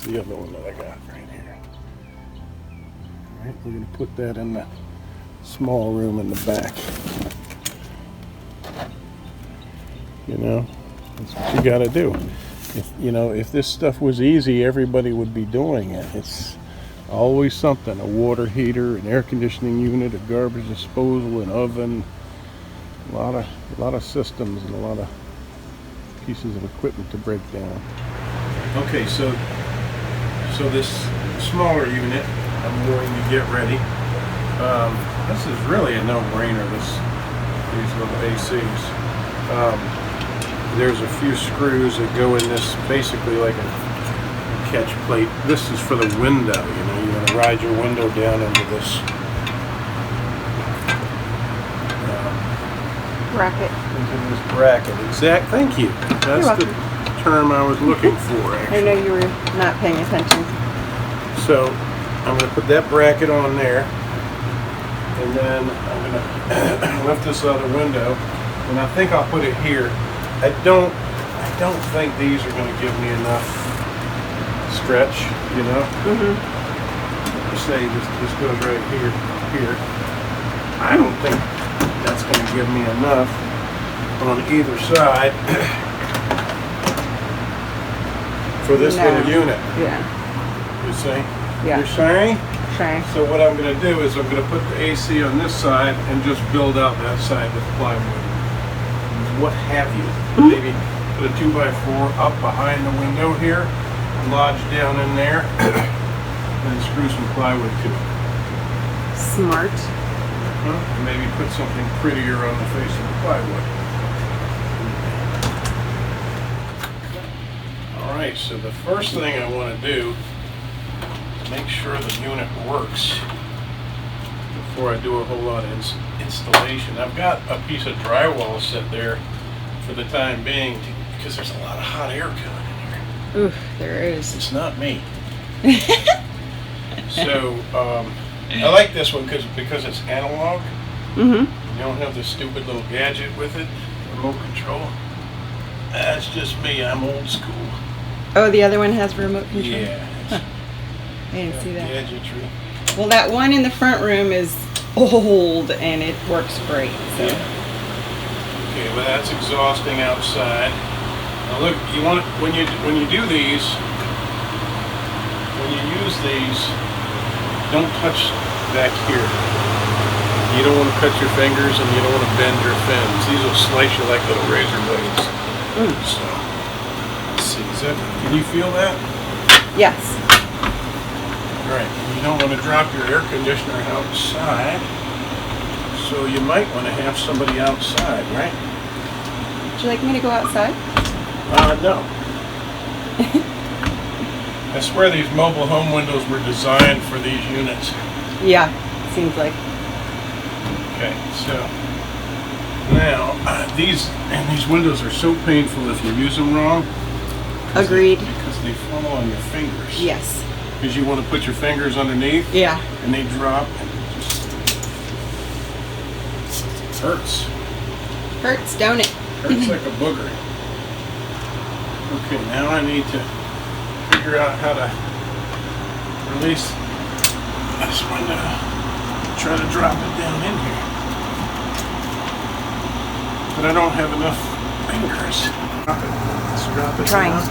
the other one that I got right here. All right, we're going to put that in the small room in the back. You know, that's what you got to do. If this stuff was easy, everybody would be doing it. It's always something: a water heater, an air conditioning unit, a garbage disposal, an oven. A lot of systems and a lot of pieces of equipment to break down. Okay, so this smaller unit I'm going to get ready. This is really a no-brainer. These little ACs. There's a few screws that go in this, basically like a catch plate. This is for the window. You want to ride your window down into this bracket. Into this bracket. Thank you. That's the term I was looking for, actually. I know you were not paying attention. So I'm going to put that bracket on there, and then I'm going to lift this other window, and I think I'll put it here. I don't think these are going to give me enough stretch, Say this goes right here. I don't think that's going to give me enough on either side for this little unit. Yeah. You see? Yeah. You're saying? Sure. So what I'm going to do is I'm going to put the AC on this side and just build out that side with plywood. What have you. Maybe put a 2x4 up behind the window here, lodge down in there, and screw some plywood to it. Smart. And maybe put something prettier on the face of the plywood. Alright, so the first thing I want to do is make sure the unit works before I do a whole lot of installation. I've got a piece of drywall set there for the time being because there's a lot of hot air coming in here. Oof, there is. It's not me. So I like this one because it's analog. You don't have this stupid little gadget with it, remote control. That's just me. I'm old school. Oh, the other one has remote control? Yeah. Huh. I didn't see that. Gadgetry. Well, that one in the front room is old and it works great. So. Yeah. Okay, well that's exhausting outside. Now look, you want it, when you do these, when you use these, don't touch back here. You don't want to cut your fingers and you don't want to bend your fins. These will slice you like little razor blades. So, let's see, can you feel that? Yes. Alright, you don't want to drop your air conditioner outside, so you might want to have somebody outside, right? Would you like me to go outside? No. I swear these mobile home windows were designed for these units. Yeah, seems like. Okay, so now these windows are so painful if you use them wrong. Agreed. Because they fall on your fingers. Yes. Because you want to put your fingers underneath. Yeah. And they drop and it just hurts. Hurts, don't it? Hurts like a booger. Okay, now I need to figure out how to release this window. Try to drop it down in here. But I don't have enough fingers. Drop it. Let's drop it Trying. down.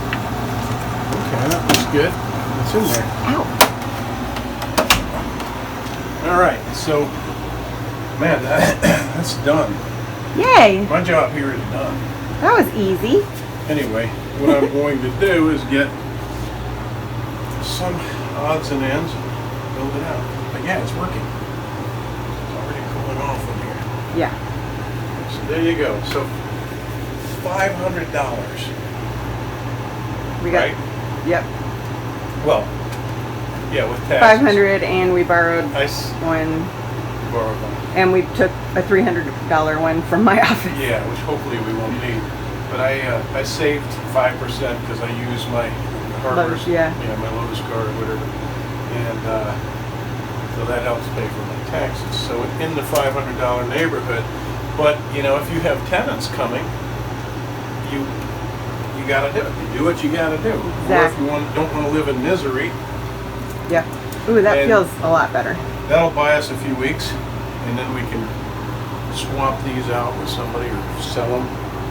Okay, that looks good. It's in there. Ow. Alright, so, man, that's done. Yay. My job here is done. That was easy. Anyway, what I'm going to do is get some odds and ends and build it out. But yeah, it's working. It's already cooling off in here. Yeah. So there you go. So $500. We got. Right? Yep. Well, yeah, with taxes. 500, and we borrowed I one, borrowed one. and we took a $300 one from my office. Yeah, which hopefully we won't need. But I saved 5% because I used my Harvard, Lowe's, yeah. My Lowe's card or whatever, and so that helps pay for my taxes. So in the $500 neighborhood. But if you have tenants coming, you you gotta do. You do what you gotta do. Or if Exactly. you don't want to live in misery, Yep. Ooh, that And- feels a lot better. that'll buy us a few weeks, and then we can swap these out with somebody or sell them,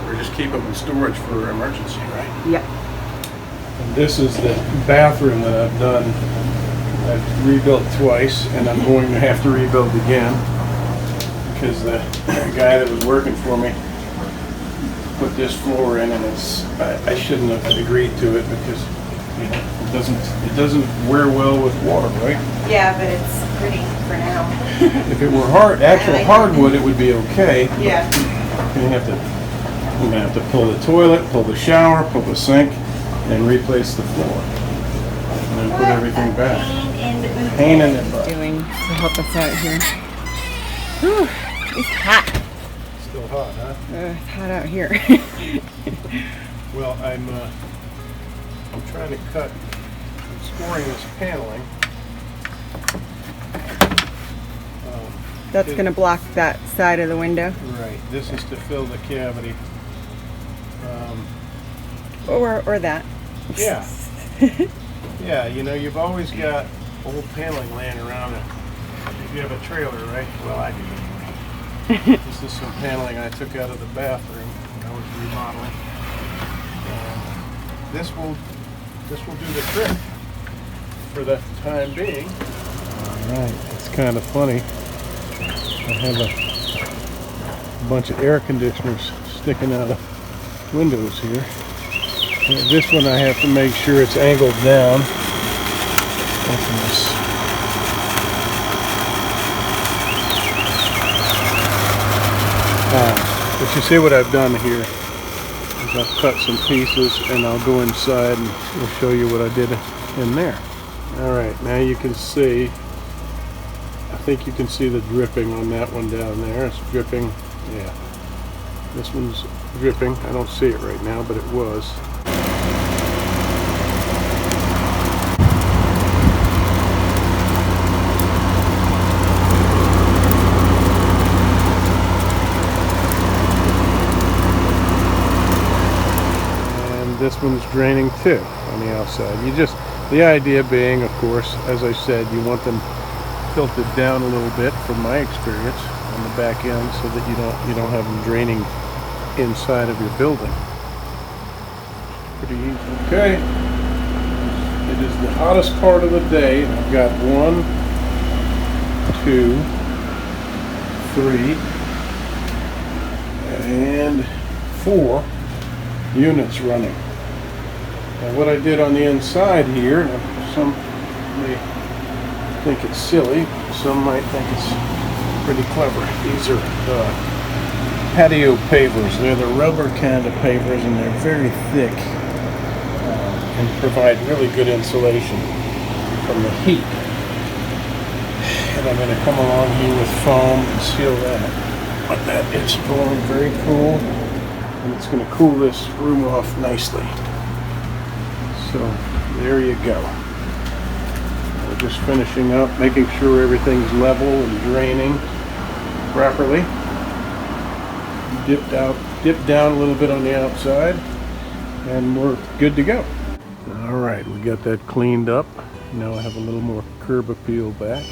or just keep them in storage for emergency, right? Yep. And this is the bathroom that I've done. I've rebuilt twice, and I'm going to have to rebuild again because the guy that was working for me put this floor in, and I shouldn't have agreed to it because it doesn't wear well with water, right? Yeah, but it's pretty for now. If it were actual hardwood, it would be okay. Yeah. I'm gonna have to pull the toilet, pull the shower, pull the sink, and replace the floor, and then put everything back. Pain in the butt. Doing to help us out here. Whew, it's hot. Still hot, huh? It's hot out here. Well, I'm trying to cut. I'm scoring this paneling. That's going to block that side of the window. Right. This is to fill the cavity. Or that. Yeah. Yeah. You've always got old paneling laying around. If you have a trailer, right? Well, I do. This is some paneling I took out of the bathroom when I was remodeling. And this will do the trick for the time being. All right. It's kind of funny. I have a bunch of air conditioners sticking out of windows here. And this one I have to make sure it's angled down. Open this. But you see what I've done here is I've cut some pieces, and I'll go inside and we'll show you what I did in there. All right, now you can see. I think you can see the dripping on that one down there. It's dripping. Yeah. This one's dripping. I don't see it right now, but it was. And this one's draining too on the outside. The idea being, of course, as I said, you want them tilted down a little bit from my experience on the back end so that you don't have them draining inside of your building. Pretty easy. Okay. It is the hottest part of the day. I've got 1, 2, 3, and 4 units running. And what I did on the inside here, some may think it's silly, some might think it's pretty clever. These are patio pavers. They're the rubber kind of pavers, and they're very thick and provide really good insulation from the heat. And I'm going to come along here with foam and seal that. But that it's going very cool, and it's going to cool this room off nicely. So there you go. We're just finishing up, making sure everything's level and draining properly. Dip down a little bit on the outside, and we're good to go. All right, we got that cleaned up. Now I have a little more curb appeal back.